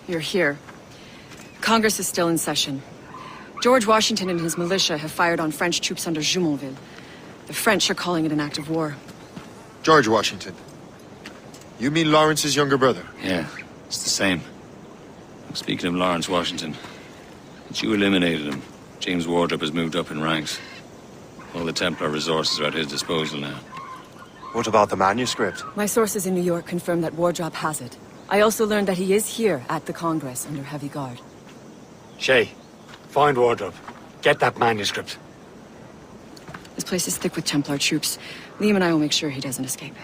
You're here. Congress is still in session. George Washington and his militia have fired on French troops under Jumonville. The French are calling it an act of war. George Washington. You mean Lawrence's younger brother? Yeah, it's the same. Speaking of Lawrence Washington, since you eliminated him, James Wardrop has moved up in ranks. All the Templar resources are at his disposal now. What about the manuscript? My sources in New York confirm that Wardrop has it. I also learned that he is here at the Congress under heavy guard. Shay, find Wardrop. Get that manuscript. This place is thick with Templar troops. Liam and I will make sure he doesn't escape.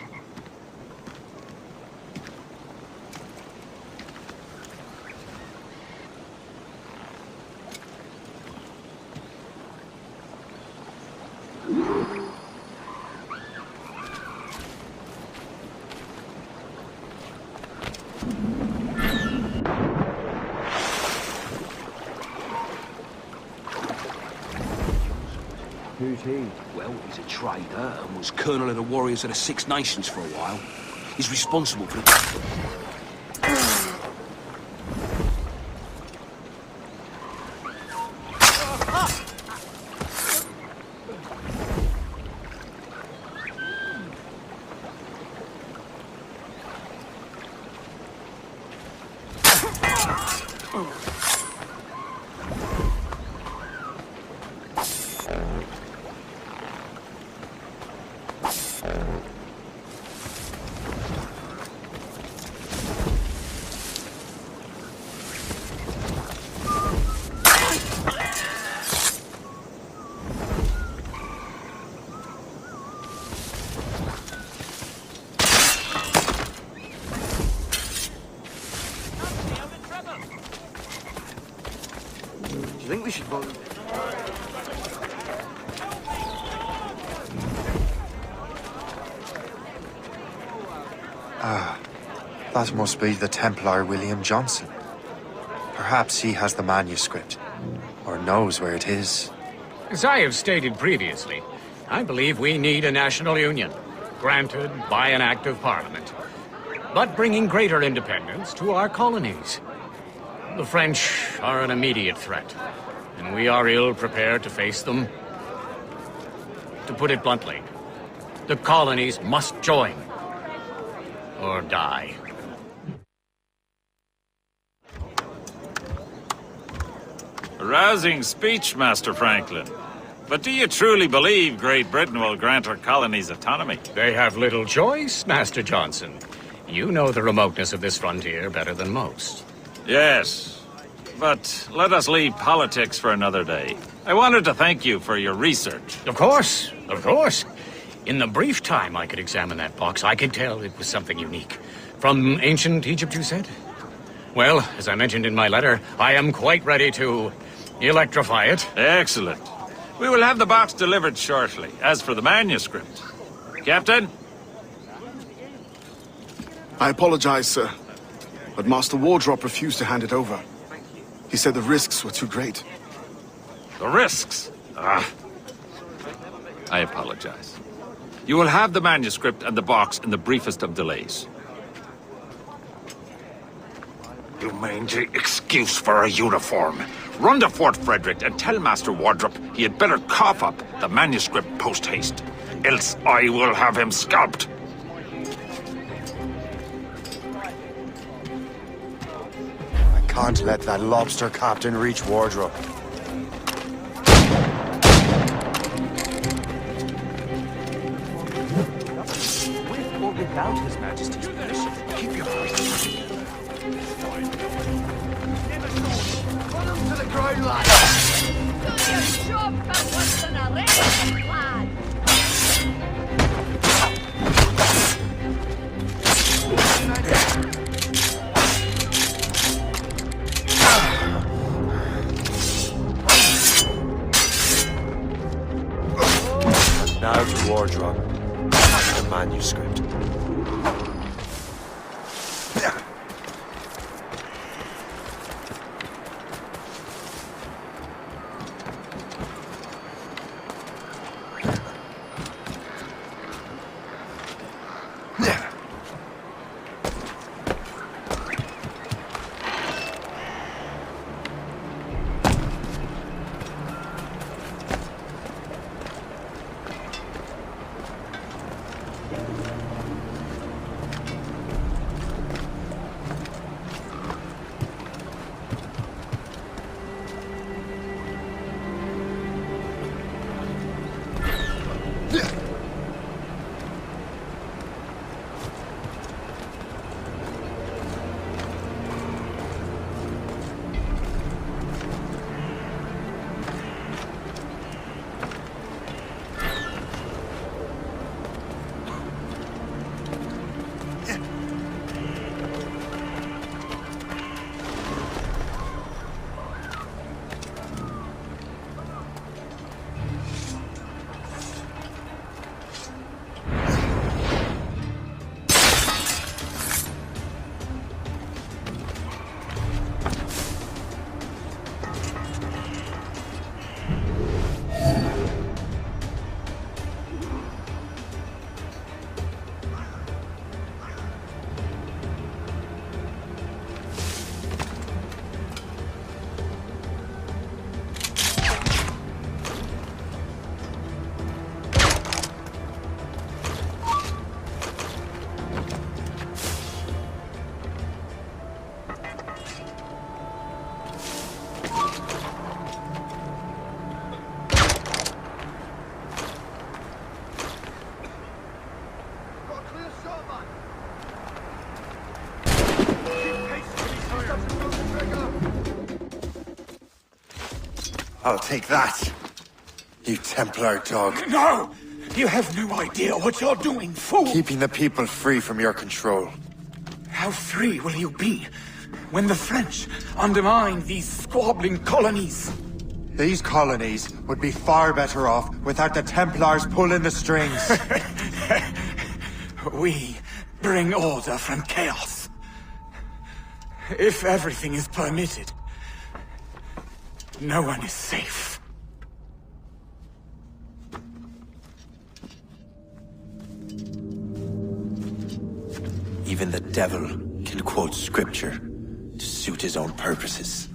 Who's he? Well, he's a trader and was colonel of the warriors of the Six Nations for a while. He's responsible for the... Do you think we should vote? That must be the Templar William Johnson. Perhaps he has the manuscript, or knows where it is. As I have stated previously, I believe we need a national union, granted by an act of parliament, but bringing greater independence to our colonies. The French are an immediate threat, and we are ill prepared to face them. To put it bluntly, the colonies must join, or die. A rousing speech, Master Franklin. But do you truly believe Great Britain will grant her colonies autonomy? They have little choice, Master Johnson. You know the remoteness of this frontier better than most. Yes, but let us leave politics for another day. I wanted to thank you for your research. Of course, of course. In the brief time I could examine that box, I could tell it was something unique. From ancient Egypt, you said? Well, as I mentioned in my letter, I am quite ready to electrify it. Excellent. We will have the box delivered shortly. As for the manuscript... Captain? I apologize, sir, but Master Wardrop refused to hand it over. He said the risks were too great. The risks? Ah. I apologize. You will have the manuscript and the box in the briefest of delays. You mangy excuse for a uniform. Run to Fort Frederick and tell Master Wardrop he had better cough up the manuscript post-haste. Else I will have him scalped. I can't let that lobster captain reach Wardrop. With or without His Majesty's permission, keep your voice. Put him to the ground, lad! Do your job for once in a race, lad! And now to Wardrop. The manuscript. I'll take that, you Templar dog. No! You have no idea what you're doing, fool! Keeping the people free from your control. How free will you be when the French undermine these squabbling colonies? These colonies would be far better off without the Templars pulling the strings. We bring order from chaos. If everything is permitted, no one is safe. Even the devil can quote scripture to suit his own purposes.